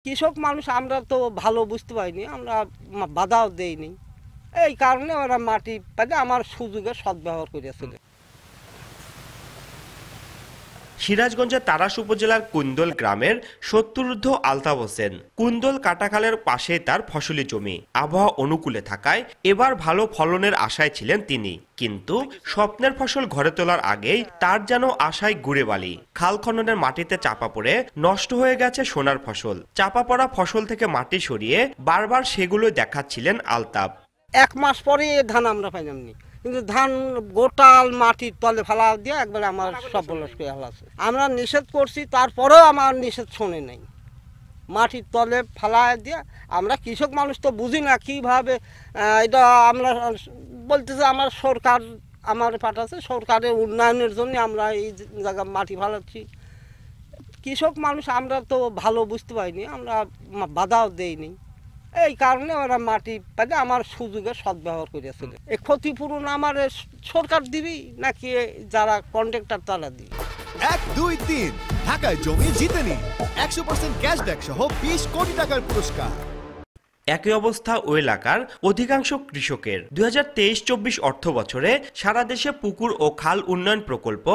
কৃষক মানুষ আমরা তো ভালো বুঝতে পারিনি, আমরা বাধাও দেইনি, এই কারণে ওরা মাটি পেলে আমার সুযোগের সদ্ব্যবহার করেছিল। সিরাজগঞ্জের তারাস উপজেলার কুন্দল গ্রামের সত্তরঊর্ধ্ব আলতাফ হোসেন কুন্দল কাটাখালের পাশে তার ফসলি জমি। আবহাওয়া অনুকূলে থাকায় এবার ভালো ফলনের আশায় ছিলেন তিনি, কিন্তু স্বপ্নের ফসল ঘরে তোলার আগেই তার যেন আশায় গুড়ে বালি। খাল খননের মাটিতে চাপা পড়ে নষ্ট হয়ে গেছে সোনার ফসল। চাপা পড়া ফসল থেকে মাটি সরিয়ে বারবার সেগুলো দেখাচ্ছিলেন আলতাফ। 1 মাস পরে ধান আমরা পাইলামনি, কিন্তু ধান গোটাল মাটির তলে ফেলা দিয়ে একবারে আমার সব বলস করে ফেলাছে। আমরা নিষেধ করছি, তারপরেও আমার নিষেধ শোনে নাই, মাটির তলে ফেলা দিয়ে। আমরা কৃষক মানুষ তো বুঝি না কীভাবে এটা। আমরা বলতেছে আমার সরকার আমার পাঠাচ্ছে, সরকারের উন্নয়নের জন্য আমরা এই জায়গায় মাটি ফেলাচ্ছি। কৃষক মানুষ আমরা তো ভালো বুঝতে পারিনি, আমরা বাধাও দেইনি, এই কারণে ওরা মাটি পেলে আমার সুযোগের সদ্ব্যবহার করেছিল। এই ক্ষতিপূরণ আমার সরকার দিবি নাকি যারা কন্ট্রাক্টর তারা দিবি? 1, 2, 3 ঢাকায় জমি জিতে নিন 100% ক্যাশব্যাক সহ 20 কোটি টাকার পুরস্কার। একই অবস্থা ওই এলাকার অধিকাংশ কৃষকের। 2023-24 অর্থ বছরে সারা দেশে পুকুর ও খাল উন্নয়ন প্রকল্প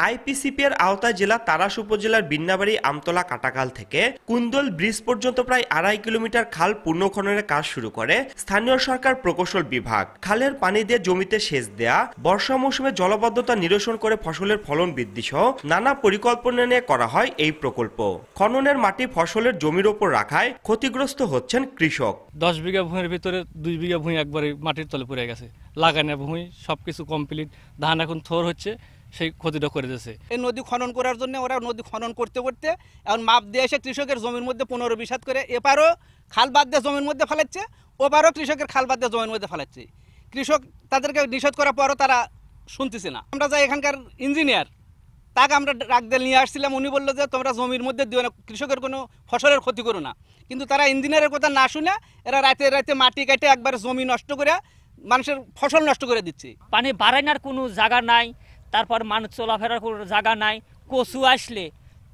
আইপিসিপি এর আওতায় জেলা তারাস উপজেলার বিন্নাবাড়ি আমতলা কাটাখাল থেকে কুন্দল ব্রিজ পর্যন্ত প্রায় 2.5 কিলোমিটার খাল পূর্ণ খননের কাজ শুরু করে স্থানীয় সরকার প্রকৌশল বিভাগ। খালের পানি দিয়ে জমিতে সেচ দেয়া, বর্ষা মৌসুমে জলাবদ্ধতা নিরসন করে ফসলের ফলন বৃদ্ধি সহ নানা পরিকল্পনা নিয়ে করা হয় এই প্রকল্প। খননের মাটি ফসলের জমির ওপর রাখায় ক্ষতিগ্রস্ত হচ্ছেন কৃষক। 10 বিঘা ভূমির ভিতরে 2 বিঘা ভূমি একবারে মাটির তলে পড়ে গেছে। লাগানো ভূমি সবকিছু কমপ্লিট, ধান এখন থোর হচ্ছে, সেই ক্ষতিটা করে দিয়েছে। এই নদী খনন করার জন্য ওরা নদী খনন করতে করতে এখন মাপ দিয়ে এসে কৃষকের জমির মধ্যে 15-20 হাত করে এপারও খাল বাদ দিয়ে জমির মধ্যে ফেলাচ্ছে, ওপারও কৃষকের খাল বাদ দিয়ে জমির মধ্যে ফেলাচ্ছে। কৃষক তাদেরকে নিষেধ করার পরও তারা শুনতেছে না। আমরা যাই এখানকার ইঞ্জিনিয়ার, তাকে আমরা ডাক দিয়ে নিয়ে আসছিলাম, উনি বললো যে তোমরা জমির মধ্যে দিও না, কৃষকের কোনো ফসলের ক্ষতি করো না। কিন্তু তারা ইঞ্জিনিয়ারের কথা না শুনে এরা রাতে রাতে মাটি কেটে একবার জমি নষ্ট করে মানুষের ফসল নষ্ট করে দিচ্ছে। পানি বাড়ানোর কোনো জায়গা নাই, তারপর মানুষ চলাফেরার কোনো জায়গা নাই। কচু আসলে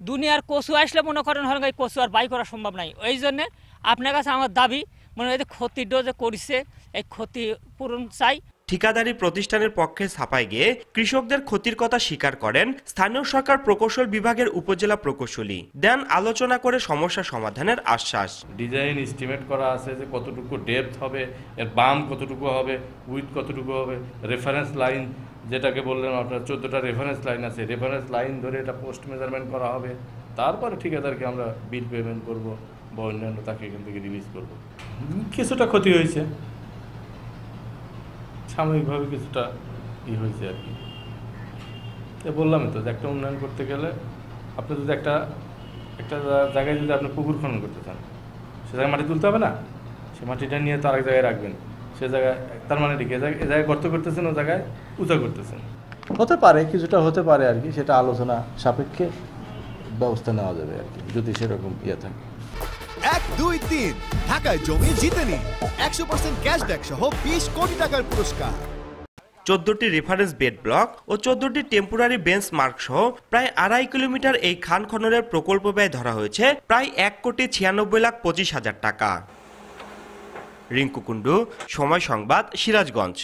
দুনিয়ার কচু আসলে মনে করেন হল কচু আর বাই করা সম্ভব নাই। ওই জন্যে আপনার কাছে আমার দাবি, মনে হয় ক্ষতিটা যে করেছে এই ক্ষতিপূরণ চাই। ঠিকাদারি প্রতিষ্ঠানের পক্ষে ছাপাই গিয়ে কৃষকদের ক্ষতির কথা স্বীকার করেন স্থানীয় সরকার প্রকৌশল বিভাগের উপজেলা প্রকৌশলী। দেন আলোচনা করে সমস্যা সমাধানের আশ্বাস। ডিজাইন এস্টিমেট করা আছে যে কতটুকু ডেপথ হবে, এর বাম কতটুকু হবে, উইথ কতটুকু হবে, রেফারেন্স লাইন যেটাকে বললেন আপনার 14টা রেফারেন্স লাইন আছে, রেফারেন্স লাইন ধরে এটা পোস্ট মেজারমেন্ট করা হবে। তারপরে ঠিকাদারকে আমরা বিল পেমেন্ট করব বা অন্যান্য তাকে এখান থেকে রিলিজ করব। কিছুটা ক্ষতি হয়েছে, সাময়িকভাবে কিছুটা হয়েছে আর কি। বললামই তো যে একটা উন্নয়ন করতে গেলে আপনি যদি একটা জায়গায় যদি আপনি পুকুর খনন করতে চান, সে জায়গায় মাটি তুলতে হবে না, সে মাটিটা নিয়ে তো আরেক জায়গায় রাখবেন। সে জায়গায় তার মানে ঠিক এ জায়গায় গর্ত করতেছেন, ও জায়গায় উঁচা করতেছেন। হতে পারে, কিছুটা হতে পারে আর কি, সেটা আলোচনা সাপেক্ষে ব্যবস্থা নেওয়া যাবে আর কি, যদি সেরকম থাকে। 1, 2, 3 ঢাকায় জমি জিতে নিন 100% ক্যাশব্যাক সহ 20 কোটি টাকার পুরস্কার। 14টি রেফারেন্স বেড ব্লক ও 14টি টেম্পোরারি বেঞ্চ মার্ক সহ প্রায় 2.5 কিলোমিটার এই খান খননের প্রকল্প ব্যয় ধরা হয়েছে প্রায় 1,96,25,000 টাকা। রিঙ্কু কুন্ডু, সময় সংবাদ, সিরাজগঞ্জ।